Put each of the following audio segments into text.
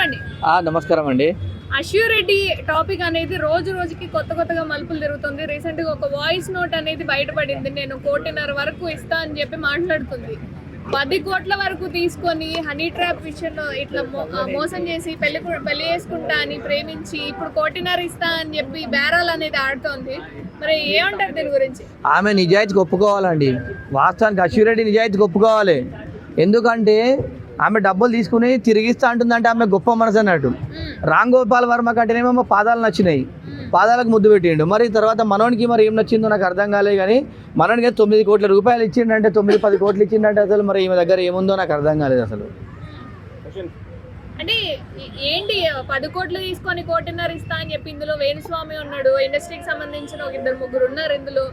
అండి. నమస్కారం అండి. అశ్యూరెడ్డి టాపిక్ అనేది రోజు రోజుకి కొత్తగా మలుపులు తిరుగుతుంది. రీసెంట్ గా ఒక వాయిస్ నోట్ అనేది బయటపడింది. నేను 1.5 కోటి వరకు ఇస్తా అని చెప్పి మాట్లాడుతుంది. 10 కోట్ల వరకు తీసుకొని హనీ ట్రాప్ విషయంలో ఇట్లా మోసం చేసి పెళ్లి చేసుకుంటా అని ప్రేమించి ఇప్పుడు 1.5 కోటి ఇస్తా అని చెప్పి బేరాలు అనేది ఆడుతోంది. మరి ఏమంటారు దీని గురించి? ఆమె నిజాయితీకి ఒప్పుకోవాలండి. వాస్తవానికి అశ్యూరెడ్డి నిజాయితీకి ఒప్పుకోవాలి. ఎందుకంటే ఆమె డబ్బులు తీసుకుని తిరిగిస్తా అంటుందంటే ఆమె గొప్ప మనసు అన్నట్టు. రామ్ గోపాల్ వర్మ కంటేనేమో పాదాలు నచ్చినాయి, పాదాలకు ముద్దు పెట్టిండు. మరి తర్వాత మనోనికి మరి ఏం నచ్చిందో నాకు అర్థం కాలేదు. కానీ మనోనికి 9 కోట్ల రూపాయలు ఇచ్చిండంటే 9-10 కోట్లు ఇచ్చిండంటే అసలు మరి ఈమె దగ్గర ఏముందో నాకు అర్థం కాలేదు అసలు. అంటే ఏంటి 10 కోట్లు తీసుకొని 1.5 కోటి ఇస్తా అని చెప్పి ఇందులో వేణుస్వామి ఉన్నాడు, ఇండస్ట్రీకి సంబంధించిన ఒక 2-3 ఉన్నారు ఇందులో.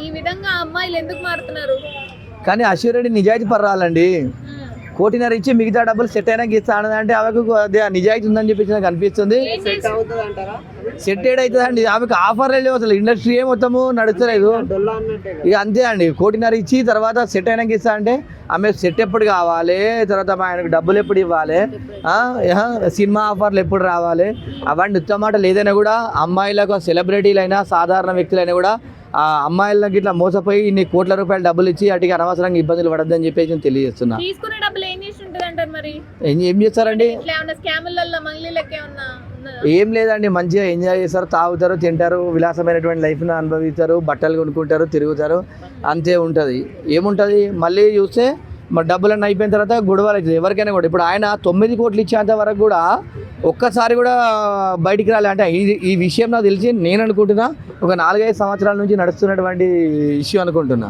ఈ విధంగా అమ్మాయిలు ఎందుకు మారుతున్నారు? కానీ అశ్యూరెడ్డి నిజాయితీ పర్రాలండి. 1.5 కోటి ఇచ్చి మిగతా డబ్బులు సెట్ అయినాక ఇస్తా అన్నదంటే ఆమెకు నిజాయితీ ఉందని చెప్పి నాకు అనిపిస్తుంది. సెట్ ఏడవుతుందండి. ఆమెకు ఆఫర్ లేవు అసలు. ఇండస్ట్రీ మొత్తము నడుస్తలేదు. ఇక అంతే అండి. 1.5 కోటి ఇచ్చి తర్వాత సెట్ అయినాక ఇస్తా అంటే ఆమె సెట్ ఎప్పుడు కావాలి, తర్వాత ఆయనకు డబ్బులు ఎప్పుడు ఇవ్వాలి, సినిమా ఆఫర్లు ఎప్పుడు రావాలి, అవన్నీ ఉత్తమాటలు. ఏదైనా కూడా అమ్మాయిలకు సెలబ్రిటీలైనా సాధారణ వ్యక్తులైనా కూడా ఆ అమ్మాయిలకి ఇట్లా మోసపోయి ఇన్ని కోట్ల రూపాయలు డబ్బులు ఇచ్చి వాటికి అనవసరంగా ఇబ్బందులు పడద్దని చెప్పేసి నేను తెలియజేస్తున్నా. ఏం చేస్తారండి? ఏం లేదండి, మంచిగా ఎంజాయ్ చేస్తారు, తాగుతారు, తింటారు, విలాసమైనటువంటి లైఫ్ను అనుభవిస్తారు, బట్టలు కొనుక్కుంటారు, తిరుగుతారు, అంతే ఉంటుంది. ఏముంటుంది మళ్ళీ చూస్తే మరి డబ్బులన్నీ అయిపోయిన తర్వాత గొడవలు అవుతుంది ఎవరికైనా కూడా. ఇప్పుడు ఆయన 9 కోట్లు ఇచ్చేంత వరకు కూడా ఒక్కసారి కూడా బయటికి రాలే. అంటే ఈ విషయం నాకు తెలిసి నేను అనుకుంటున్నా ఒక 4-5 సంవత్సరాల నుంచి నడుస్తున్నటువంటి ఇష్యూ అనుకుంటున్నా.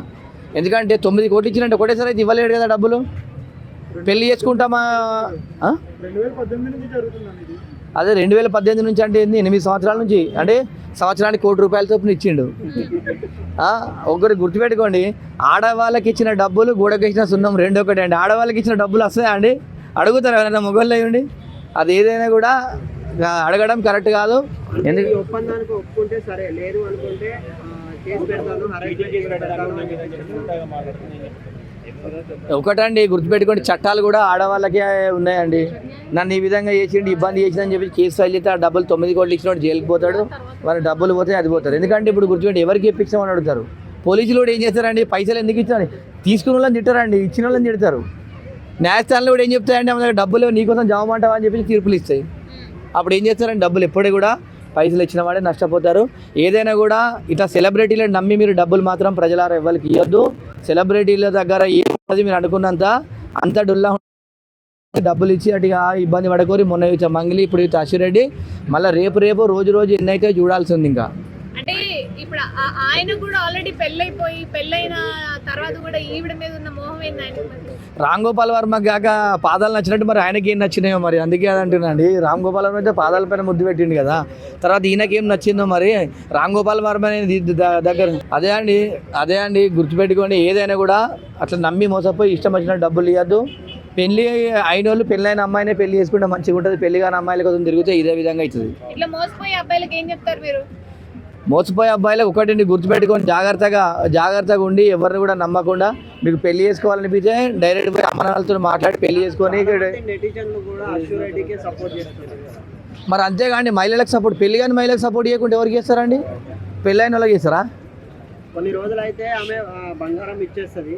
ఎందుకంటే 9 కోట్లు ఇచ్చినట్టు ఒకటేసారి అయితే ఇవ్వలేడు కదా డబ్బులు. పెళ్లి చేసుకుంటామా? అదే 2018 నుంచి అంటే 8 సంవత్సరాల నుంచి, అంటే సంవత్సరానికి 1 కోటి రూపాయల చొప్పున ఇచ్చిండు. ఒకరు గుర్తుపెట్టుకోండి, ఆడవాళ్ళకి ఇచ్చిన డబ్బులు గోడకి ఇచ్చిన సున్నం 2 ఒకటే అండి. ఆడవాళ్ళకి ఇచ్చిన డబ్బులు వస్తాయా అండి? అడుగుతారు ఎవరైనా మొగోళ్ళు అయ్యండి. అది ఏదైనా కూడా అడగడం కరెక్ట్ కాదు. ఎందుకు ఒప్పందానికి ఒప్పుకుంటే సరే, లేదు అనుకుంటే ఒకటండి గుర్తుపెట్టుకోండి, చట్టాలు కూడా ఆడవాళ్ళకే ఉన్నాయండి. నన్ను ఈ విధంగా చేసిండు, ఇబ్బంది చేసిందని చెప్పి కేసు ఫైల్ చేస్తే ఆ డబ్బులు 9 కోట్లు ఇచ్చినోడు జైలుకి పోతాడు, వాళ్ళ డబ్బులు పోతే అది పోతారు. ఎందుకంటే ఇప్పుడు గుర్తుపెట్టి ఎవరికి ఇప్పించామని అడుగుతారు. పోలీసులు కూడా ఏం చేస్తారండి, పైసలు ఎందుకు ఇచ్చారని తీసుకున్న వాళ్ళని తిట్టారండి, ఇచ్చిన వాళ్ళని తిడతారు. న్యాయస్థానంలో కూడా ఏం చెప్తాయండి, మన దగ్గర డబ్బులు నీకోసం జమమంటావా అని చెప్పి తీర్పులు ఇస్తాయి. అప్పుడు ఏం చేస్తారండి, డబ్బులు ఎప్పుడే కూడా పైసలు ఇచ్చిన వాడే నష్టపోతారు. ఏదైనా కూడా ఇట్లా సెలబ్రిటీలను నమ్మి మీరు డబ్బులు మాత్రం ప్రజలారా ఎవరికి ఇవ్వద్దు. సెలబ్రిటీల దగ్గర ఏది మీరు అనుకున్నంత అంత డొల్లా డబ్బులు ఇచ్చి అటుగా ఇబ్బంది పడకోరి. మొన్న మంగిలి, ఇప్పుడు అశ్యూరెడ్డి, మళ్ళీ రేపు రోజు ఎన్నైతే చూడాల్సి ఉంది. ఇంకా అంటే ఇప్పుడు ఆయన కూడా ఆల్రెడీ పెళ్ళైన తర్వాత కూడా ఈవిడ మీద ఉన్న మోహం ఏంది? రామ్ గోపాల్ వర్మ కాక పాదాలు నచ్చినట్టు మరి ఆయనకి ఏం నచ్చినాయో మరి, అందుకే అది అంటున్నాండి. రామ్ గోపాల్ వర్మ అయితే పాదాల పైన ముద్దు పెట్టిండు కదా, తర్వాత ఈయనకేం నచ్చిందో మరి. రామ్ గోపాల్ వర్మ దగ్గర అదే అండి గుర్తుపెట్టుకోండి. ఏదైనా కూడా అట్లా నమ్మి మోసపోయి ఇష్టం వచ్చిన డబ్బులు ఇవ్వద్దు. పెళ్లి అయిన వాళ్ళు పెళ్ళైన అమ్మాయినే పెళ్లి చేసుకుంటే మంచిగా ఉంటుంది. పెళ్లి కాని అమ్మాయిల కోసం తిరిగితే ఇదే విధంగా అవుతుంది. ఇట్లా మోసపోయే అబ్బాయిలకు ఏం చెప్తారు మీరు? మోసపోయే అబ్బాయిలకు ఒకటి గుర్తుపెట్టుకొని జాగ్రత్తగా ఉండి ఎవరిని కూడా నమ్మకుండా, మీకు పెళ్లి చేసుకోవాలనిపించే డైరెక్ట్ పోయి అమ్మనాలతో మాట్లాడి పెళ్లి చేసుకొని. మరి అంతేగాండి మహిళలకు సపోర్ట్, పెళ్లి కానీ మహిళలకు సపోర్ట్ చేయకుండా ఎవరికి చేస్తారండి? పెళ్ళైన వాళ్ళకి చేస్తారా? కొన్ని రోజులు అయితే ఆమె బంగారం ఇచ్చేస్తుంది,